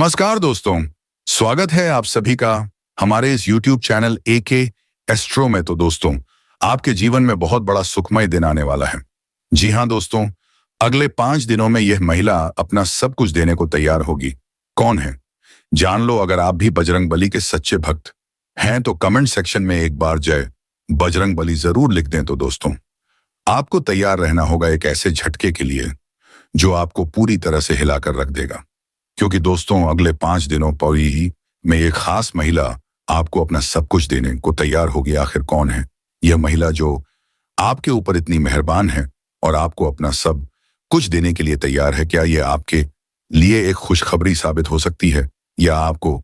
नमस्कार दोस्तों, स्वागत है आप सभी का हमारे इस YouTube चैनल एके एस्ट्रो में। तो दोस्तों, आपके जीवन में बहुत बड़ा सुखमय दिन आने वाला है। जी हाँ दोस्तों, अगले 5 दिनों में यह महिला अपना सब कुछ देने को तैयार होगी। कौन है, जान लो। अगर आप भी बजरंगबली के सच्चे भक्त हैं तो कमेंट सेक्शन में एक बार जय बजरंगबली जरूर लिख दें। तो दोस्तों, आपको तैयार रहना होगा एक ऐसे झटके के लिए जो आपको पूरी तरह से हिलाकर रख देगा। क्योंकि दोस्तों, अगले 5 दिनों पर ही में एक खास महिला आपको अपना सब कुछ देने को तैयार होगी। आखिर कौन है यह महिला जो आपके ऊपर इतनी मेहरबान है और आपको अपना सब कुछ देने के लिए तैयार है? क्या यह आपके लिए एक खुशखबरी साबित हो सकती है या आपको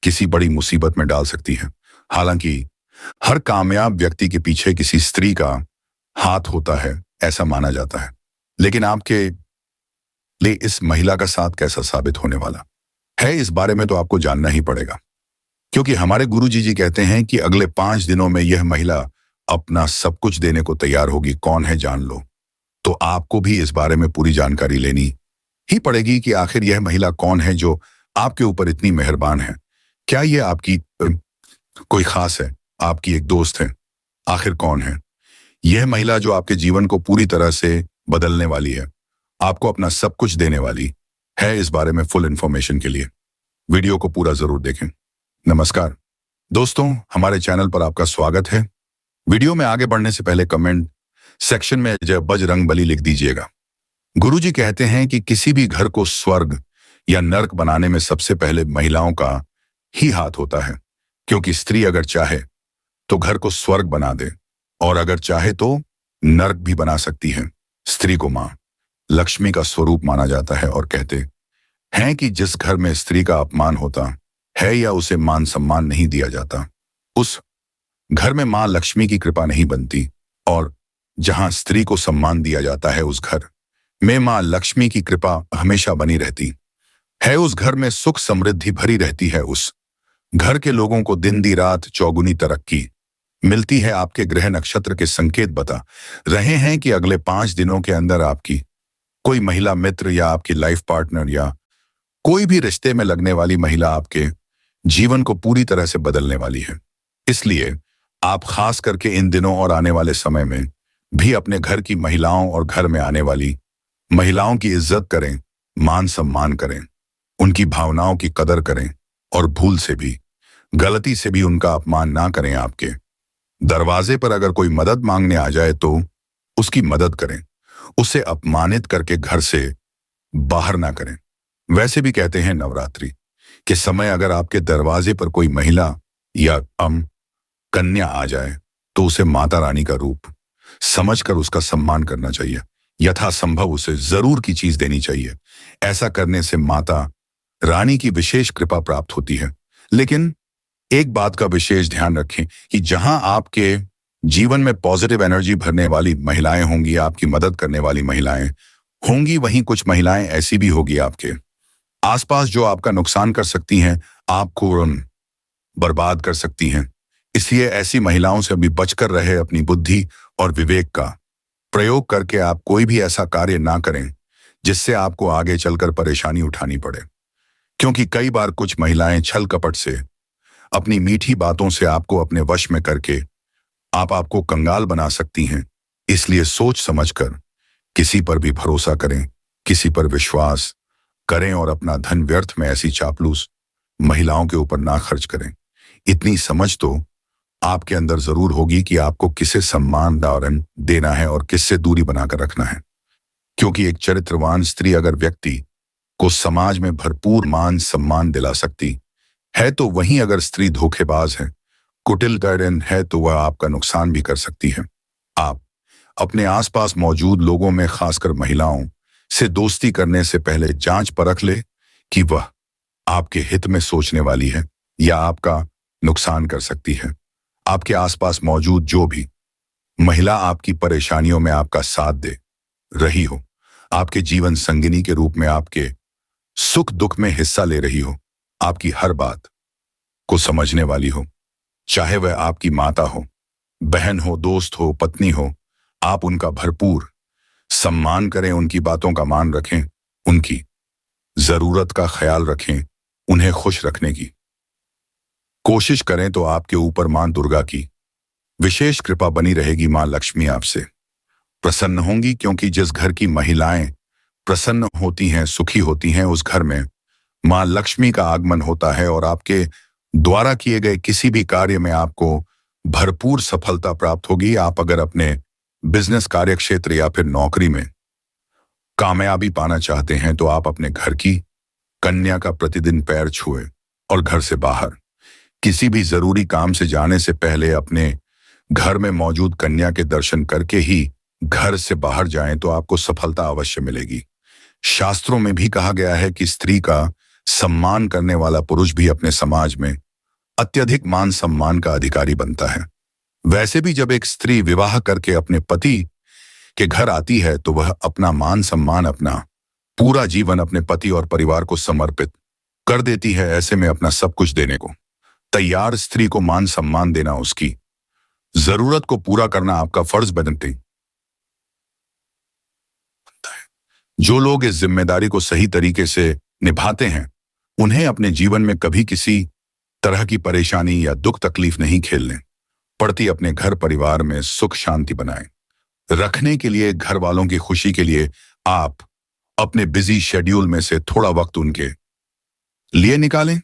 किसी बड़ी मुसीबत में डाल सकती है? हालांकि हर कामयाब व्यक्ति के पीछे किसी स्त्री का हाथ होता है, ऐसा माना जाता है। लेकिन आपके ले इस महिला का साथ कैसा साबित होने वाला है, इस बारे में तो आपको जानना ही पड़ेगा। क्योंकि हमारे गुरुजी जी कहते हैं कि अगले 5 दिनों में यह महिला अपना सब कुछ देने को तैयार होगी। कौन है, जान लो। तो आपको भी इस बारे में पूरी जानकारी लेनी ही पड़ेगी कि आखिर यह महिला कौन है जो आपके ऊपर इतनी मेहरबान है। क्या यह आपकी कोई खास है, आपकी एक दोस्त है? आखिर कौन है यह महिला जो आपके जीवन को पूरी तरह से बदलने वाली है, आपको अपना सब कुछ देने वाली है? इस बारे में फुल इंफॉर्मेशन के लिए वीडियो को पूरा जरूर देखें। नमस्कार दोस्तों, हमारे चैनल पर आपका स्वागत है। वीडियो में आगे बढ़ने से पहले कमेंट सेक्शन में जय बजरंगबली लिख दीजिएगा। गुरुजी कहते हैं कि किसी भी घर को स्वर्ग या नर्क बनाने में सबसे पहले महिलाओं का ही हाथ होता है। क्योंकि स्त्री अगर चाहे तो घर को स्वर्ग बना दे और अगर चाहे तो नर्क भी बना सकती है। स्त्री को मां लक्ष्मी का स्वरूप माना जाता है और कहते हैं कि जिस घर में स्त्री का अपमान होता है या उसे मान सम्मान नहीं दिया जाता, उस घर में मां लक्ष्मी की कृपा नहीं बनती। और जहां स्त्री को सम्मान दिया जाता है, उस घर में मां लक्ष्मी की कृपा हमेशा बनी रहती है। उस घर में सुख समृद्धि भरी रहती है। उस घर के लोगों को दिन दी रात चौगुनी तरक्की मिलती है। आपके ग्रह नक्षत्र के संकेत बता रहे हैं कि अगले 5 दिनों के अंदर आपकी कोई महिला मित्र या आपकी लाइफ पार्टनर या कोई भी रिश्ते में लगने वाली महिला आपके जीवन को पूरी तरह से बदलने वाली है। इसलिए आप खास करके इन दिनों और आने वाले समय में भी अपने घर की महिलाओं और घर में आने वाली महिलाओं की इज्जत करें, मान सम्मान करें, उनकी भावनाओं की कदर करें और भूल से भी, गलती से भी उनका अपमान ना करें। आपके दरवाजे पर अगर कोई मदद मांगने आ जाए तो उसकी मदद करें, उसे अपमानित करके घर से बाहर ना करें। वैसे भी कहते हैं नवरात्रि के समय अगर आपके दरवाजे पर कोई महिला या कन्या आ जाए तो उसे माता रानी का रूप समझकर उसका सम्मान करना चाहिए। यथासंभव उसे जरूर की चीज देनी चाहिए। ऐसा करने से माता रानी की विशेष कृपा प्राप्त होती है। लेकिन एक बात का विशेष ध्यान रखें कि जहां आपके जीवन में पॉजिटिव एनर्जी भरने वाली महिलाएं होंगी, आपकी मदद करने वाली महिलाएं होंगी, वहीं कुछ महिलाएं ऐसी भी होगी आपके आसपास जो आपका नुकसान कर सकती हैं, आपको बर्बाद कर सकती हैं। इसलिए ऐसी महिलाओं से अभी बचकर रहे। अपनी बुद्धि और विवेक का प्रयोग करके आप कोई भी ऐसा कार्य ना करें जिससे आपको आगे चलकर परेशानी उठानी पड़े। क्योंकि कई बार कुछ महिलाएं छल कपट से, अपनी मीठी बातों से आपको अपने वश में करके आपको कंगाल बना सकती हैं। इसलिए सोच समझकर किसी पर भी भरोसा करें, किसी पर विश्वास करें और अपना धन व्यर्थ में ऐसी चापलूस महिलाओं के ऊपर ना खर्च करें। इतनी समझ तो आपके अंदर जरूर होगी कि आपको किसे सम्मान देना है और किससे दूरी बनाकर रखना है। क्योंकि एक चरित्रवान स्त्री अगर व्यक्ति को समाज में भरपूर मान सम्मान दिला सकती है, तो वहीं अगर स्त्री धोखेबाज है, कुटिल है, तो वह आपका नुकसान भी कर सकती है। आप अपने आसपास मौजूद लोगों में, खासकर महिलाओं से दोस्ती करने से पहले जांच परख ले कि वह आपके हित में सोचने वाली है या आपका नुकसान कर सकती है। आपके आसपास मौजूद जो भी महिला आपकी परेशानियों में आपका साथ दे रही हो, आपके जीवन संगिनी के रूप में आपके सुख दुख में हिस्सा ले रही हो, आपकी हर बात को समझने वाली हो, चाहे वह आपकी माता हो, बहन हो, दोस्त हो, पत्नी हो, आप उनका भरपूर सम्मान करें, उनकी बातों का मान रखें, उनकी जरूरत का ख्याल रखें उन्हें खुश रखने की कोशिश करें तो आपके ऊपर मां दुर्गा की विशेष कृपा बनी रहेगी। मां लक्ष्मी आपसे प्रसन्न होंगी, क्योंकि जिस घर की महिलाएं प्रसन्न होती हैं, सुखी होती हैं, उस घर में मां लक्ष्मी का आगमन होता है और आपके द्वारा किए गए किसी भी कार्य में आपको भरपूर सफलता प्राप्त होगी। आप अगर अपने बिजनेस कार्य क्षेत्र या फिर नौकरी में कामयाबी पाना चाहते हैं तो आप अपने घर की कन्या का प्रतिदिन पैर छुए और घर से बाहर किसी भी जरूरी काम से जाने से पहले अपने घर में मौजूद कन्या के दर्शन करके ही घर से बाहर जाएं तो आपको सफलता अवश्य मिलेगी। शास्त्रों में भी कहा गया है कि स्त्री का सम्मान करने वाला पुरुष भी अपने समाज में अत्यधिक मान सम्मान का अधिकारी बनता है। वैसे भी जब एक स्त्री विवाह करके अपने पति के घर आती है तो वह अपना मान सम्मान, अपना पूरा जीवन अपने पति और परिवार को समर्पित कर देती है। ऐसे में अपना सब कुछ देने को तैयार स्त्री को मान सम्मान देना, उसकी जरूरत को पूरा करना आपका फर्ज बनते है। जो लोग इस जिम्मेदारी को सही तरीके से निभाते हैं उन्हें अपने जीवन में कभी किसी तरह की परेशानी या दुख तकलीफ नहीं खेलने पड़ती। अपने घर परिवार में सुख शांति बनाए रखने के लिए, घर वालों की खुशी के लिए आप अपने बिजी शेड्यूल में से थोड़ा वक्त उनके लिए निकालें।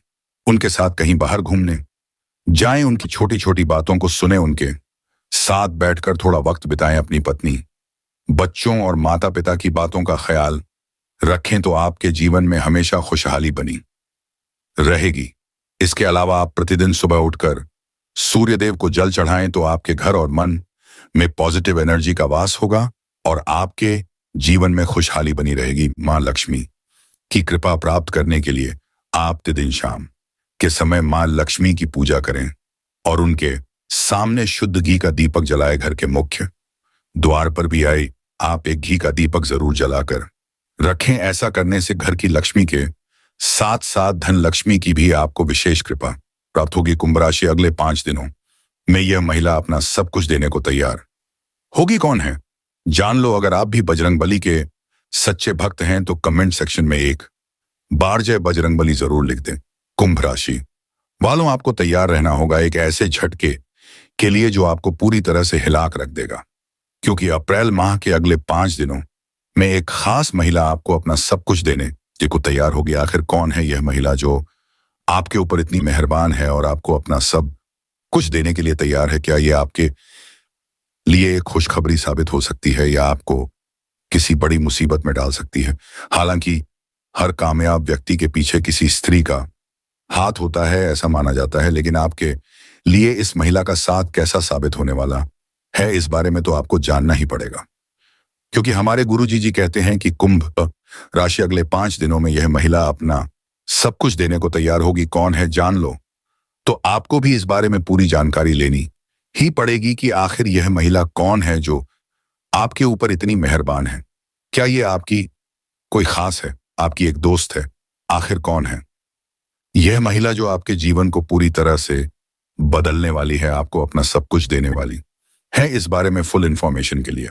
उनके साथ कहीं बाहर घूमने जाएं, उनकी छोटी छोटी बातों को सुने, उनके साथ बैठकर थोड़ा वक्त बिताएं। अपनी पत्नी, बच्चों और माता पिता की बातों का ख्याल रखें तो आपके जीवन में हमेशा खुशहाली बनी रहेगी। इसके अलावा आप प्रतिदिन सुबह उठकर सूर्यदेव को जल चढ़ाएं तो आपके घर और मन में पॉजिटिव एनर्जी का वास होगा और आपके जीवन में खुशहाली बनी रहेगी। मां लक्ष्मी की कृपा प्राप्त करने के लिए आप प्रतिदिन शाम के समय मां लक्ष्मी की पूजा करें और उनके सामने शुद्ध घी का दीपक जलाए। घर के मुख्य द्वार पर भी आए आप एक घी का दीपक जरूर जलाकर रखें। ऐसा करने से घर की लक्ष्मी के साथ साथ धन लक्ष्मी की भी आपको विशेष कृपा प्राप्त होगी। कुंभ राशि, अगले 5 दिनों में यह महिला अपना सब कुछ देने को तैयार होगी। कौन है जान लो। अगर आप भी बजरंगबली के सच्चे भक्त हैं तो कमेंट सेक्शन में एक बार जय बजरंगबली जरूर लिख दें। कुंभ राशि वालों, आपको तैयार रहना होगा एक ऐसे झटके के लिए जो आपको पूरी तरह से हिलाक रख देगा, क्योंकि अप्रैल माह के अगले 5 दिनों में एक खास महिला आपको अपना सब कुछ देने को तैयार होगी। आखिर कौन है यह महिला जो आपके ऊपर इतनी मेहरबान है और आपको अपना सब कुछ देने के लिए तैयार है? क्या यह आपके लिए एक खुशखबरी साबित हो सकती है या आपको किसी बड़ी मुसीबत में डाल सकती है? हालांकि हर कामयाब व्यक्ति के पीछे किसी स्त्री का हाथ होता है, ऐसा माना जाता है, लेकिन आपके लिए इस महिला का साथ कैसा साबित होने वाला है इस बारे में तो आपको जानना ही पड़ेगा, क्योंकि हमारे गुरुजी जी कहते हैं कि कुंभ राशि अगले 5 दिनों में यह महिला अपना सब कुछ देने को तैयार होगी। कौन है जान लो। तो आपको भी इस बारे में पूरी जानकारी लेनी ही पड़ेगी कि आखिर यह महिला कौन है जो आपके ऊपर इतनी मेहरबान है। क्या यह आपकी कोई खास है, आपकी एक दोस्त है? आखिर कौन है यह महिला जो आपके जीवन को पूरी तरह से बदलने वाली है, आपको अपना सब कुछ देने वाली है? इस बारे में फुल इंफॉर्मेशन के लिए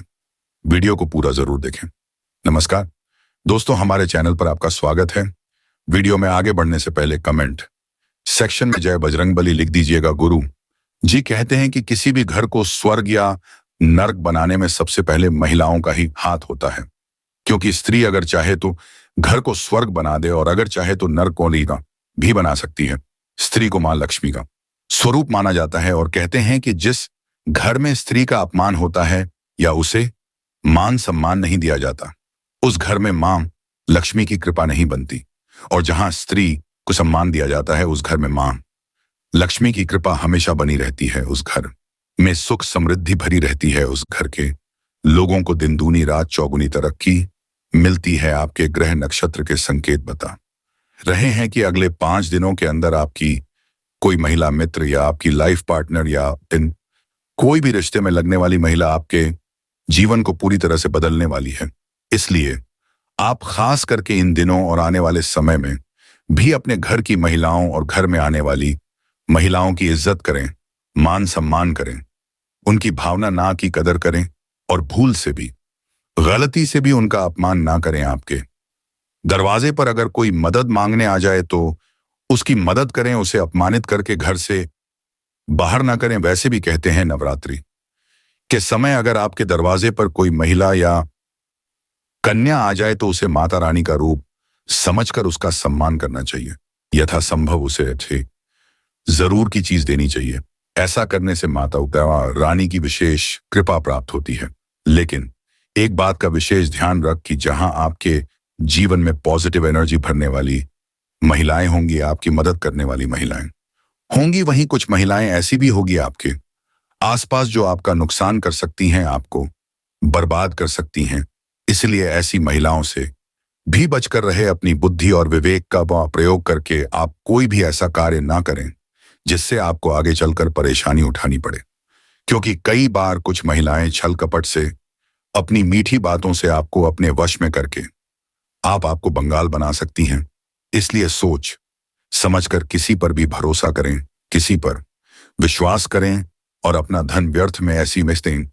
वीडियो को पूरा जरूर देखें। नमस्कार दोस्तों, हमारे चैनल पर आपका स्वागत है। वीडियो में आगे बढ़ने से पहले कमेंट सेक्शन में जय बजरंगबली लिख दीजिएगा। गुरु जी कहते हैं कि किसी भी घर को स्वर्ग या नर्क बनाने में सबसे पहले महिलाओं का ही हाथ होता है, क्योंकि स्त्री अगर चाहे तो घर को स्वर्ग बना दे और अगर चाहे तो नर्क को भी बना सकती है। स्त्री को मां लक्ष्मी का स्वरूप माना जाता है और कहते हैं कि जिस घर में स्त्री का अपमान होता है या उसे मान सम्मान नहीं दिया जाता, उस घर में मां लक्ष्मी की कृपा नहीं बनती, और जहां स्त्री को सम्मान दिया जाता है उस घर में मां लक्ष्मी की कृपा हमेशा बनी रहती है। उस घर में सुख समृद्धि भरी रहती है। उस घर के लोगों को दिन दूनी रात चौगुनी तरक्की मिलती है। आपके ग्रह नक्षत्र के संकेत बता रहे हैं कि अगले 5 दिनों के अंदर आपकी कोई महिला मित्र या आपकी लाइफ पार्टनर या कोई भी रिश्ते में लगने वाली महिला आपके जीवन को पूरी तरह से बदलने वाली है। इसलिए आप खास करके इन दिनों और आने वाले समय में भी अपने घर की महिलाओं और घर में आने वाली महिलाओं की इज्जत करें, मान सम्मान करें, उनकी भावना ना की कदर करें और भूल से भी, गलती से भी उनका अपमान ना करें। आपके दरवाजे पर अगर कोई मदद मांगने आ जाए तो उसकी मदद करें, उसे अपमानित करके घर से बाहर ना करें। वैसे भी कहते हैं नवरात्रि के समय अगर आपके दरवाजे पर कोई महिला या कन्या आ जाए तो उसे माता रानी का रूप समझकर उसका सम्मान करना चाहिए। यथासंभव उसे अच्छे जरूर की चीज देनी चाहिए। ऐसा करने से माता रानी की विशेष कृपा प्राप्त होती है। लेकिन एक बात का विशेष ध्यान रख कि जहां आपके जीवन में पॉजिटिव एनर्जी भरने वाली महिलाएं होंगी, आपकी मदद करने वाली महिलाएं होंगी, वहीं कुछ महिलाएं ऐसी भी होगी आपके आसपास जो आपका नुकसान कर सकती हैं, आपको बर्बाद कर सकती हैं। इसलिए ऐसी महिलाओं से भी बचकर रहे। अपनी बुद्धि और विवेक का प्रयोग करके आप कोई भी ऐसा कार्य ना करें जिससे आपको आगे चलकर परेशानी उठानी पड़े, क्योंकि कई बार कुछ महिलाएं छल कपट से, अपनी मीठी बातों से आपको अपने वश में करके आपको बंगाल बना सकती हैं। इसलिए सोच समझकर किसी पर भी भरोसा करें, किसी पर विश्वास करें और अपना धन व्यर्थ में ऐसी मिस्टें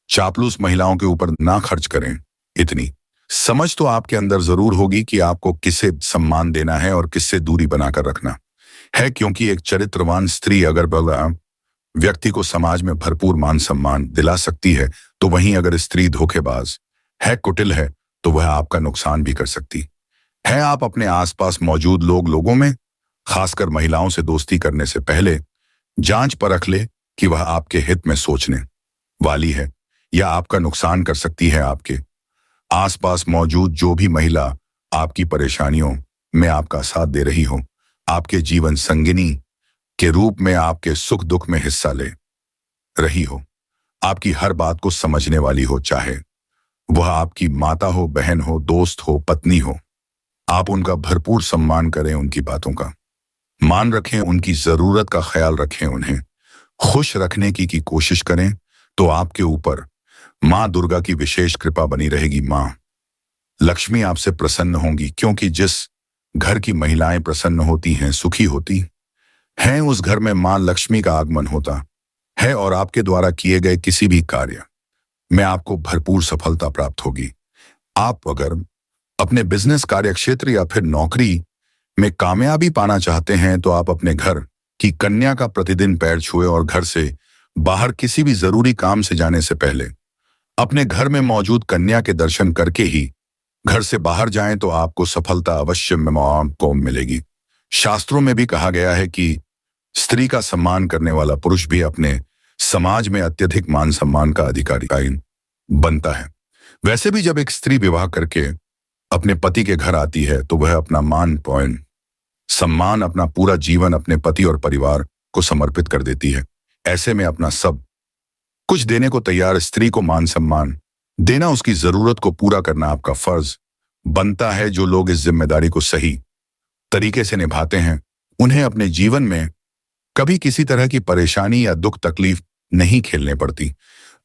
चापलूस महिलाओं के ऊपर ना खर्च करें। इतनी समझ तो आपके अंदर जरूर होगी कि आपको किसे सम्मान देना है और किससे दूरी बनाकर रखना है, क्योंकि एक चरित्रवान स्त्री अगर व्यक्ति को समाज में भरपूर मान सम्मान दिला सकती है, तो वहीं अगर स्त्री धोखेबाज है, कुटिल है, तो वह आपका नुकसान भी कर सकती है। आप अपने आसपास मौजूद लोगों में, खासकर महिलाओं से दोस्ती करने से पहले जांच परख ले कि वह आपके हित में सोचने वाली है या आपका नुकसान कर सकती है। आपके आसपास मौजूद जो भी महिला आपकी परेशानियों में आपका साथ दे रही हो, आपके जीवन संगिनी के रूप में आपके सुख दुख में हिस्सा ले रही हो, आपकी हर बात को समझने वाली हो, चाहे वह आपकी माता हो, बहन हो, दोस्त हो, पत्नी हो, आप उनका भरपूर सम्मान करें, उनकी बातों का मान रखें, उनकी जरूरत का ख्याल रखें, उन्हें खुश रखने की कोशिश करें, तो आपके ऊपर मां दुर्गा की विशेष कृपा बनी रहेगी। मां लक्ष्मी आपसे प्रसन्न होंगी, क्योंकि जिस घर की महिलाएं प्रसन्न होती हैं, सुखी होती हैं, उस घर में मां लक्ष्मी का आगमन होता है और आपके द्वारा किए गए किसी भी कार्य में आपको भरपूर सफलता प्राप्त होगी। आप अगर अपने बिजनेस कार्यक्षेत्र या फिर नौकरी में कामयाबी पाना चाहते हैं, तो आप अपने घर की कन्या का प्रतिदिन पैर छुए और घर से बाहर किसी भी जरूरी काम से जाने से पहले अपने घर में मौजूद कन्या के दर्शन करके ही घर से बाहर जाएं, तो आपको सफलता अवश्य को मिलेगी। शास्त्रों में भी कहा गया है कि स्त्री का सम्मान करने वाला पुरुष भी अपने समाज में अत्यधिक मान सम्मान का अधिकारी बनता है। वैसे भी जब एक स्त्री विवाह करके अपने पति के घर आती है, तो वह अपना मान सम्मान, अपना पूरा जीवन अपने पति और परिवार को समर्पित कर देती है। ऐसे में अपना सब कुछ देने को तैयार स्त्री को मान सम्मान देना, उसकी जरूरत को पूरा करना आपका फर्ज बनता है। जो लोग इस जिम्मेदारी को सही तरीके से निभाते हैं, उन्हें अपने जीवन में कभी किसी तरह की परेशानी या दुख तकलीफ नहीं झेलने पड़ती।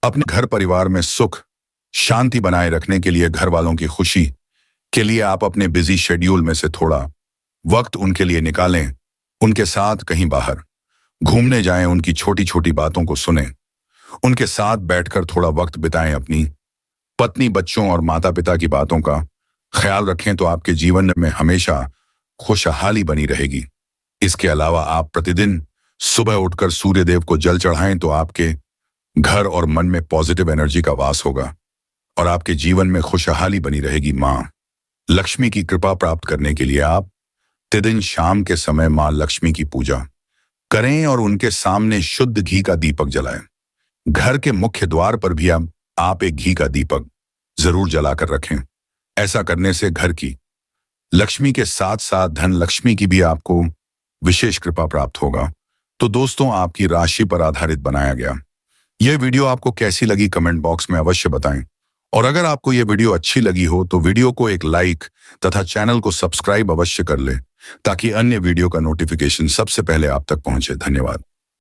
अपने घर परिवार में सुख शांति बनाए रखने के लिए, घर वालों की खुशी के लिए आप अपने बिजी शेड्यूल में से थोड़ा वक्त उनके लिए निकालें, उनके साथ कहीं बाहर घूमने जाएं, उनकी छोटी छोटी बातों को सुनें, उनके साथ बैठकर थोड़ा वक्त बिताएं, अपनी पत्नी, बच्चों और माता पिता की बातों का ख्याल रखें, तो आपके जीवन में हमेशा खुशहाली बनी रहेगी। इसके अलावा आप प्रतिदिन सुबह उठकर सूर्य देव को जल चढ़ाएं, तो आपके घर और मन में पॉजिटिव एनर्जी का वास होगा और आपके जीवन में खुशहाली बनी रहेगी। मां लक्ष्मी की कृपा प्राप्त करने के लिए आप प्रतिदिन शाम के समय मां लक्ष्मी की पूजा करें और उनके सामने शुद्ध घी का दीपक जलाएं। घर के मुख्य द्वार पर भी आप एक घी का दीपक जरूर जलाकर रखें। ऐसा करने से घर की लक्ष्मी के साथ साथ धन लक्ष्मी की भी आपको विशेष कृपा प्राप्त होगा। तो दोस्तों, आपकी राशि पर आधारित बनाया गया यह वीडियो आपको कैसी लगी कमेंट बॉक्स में अवश्य बताएं। और अगर आपको यह वीडियो अच्छी लगी हो तो वीडियो को एक लाइक तथा चैनल को सब्सक्राइब अवश्य कर लें, ताकि अन्य वीडियो का नोटिफिकेशन सबसे पहले आप तक पहुंचे। धन्यवाद।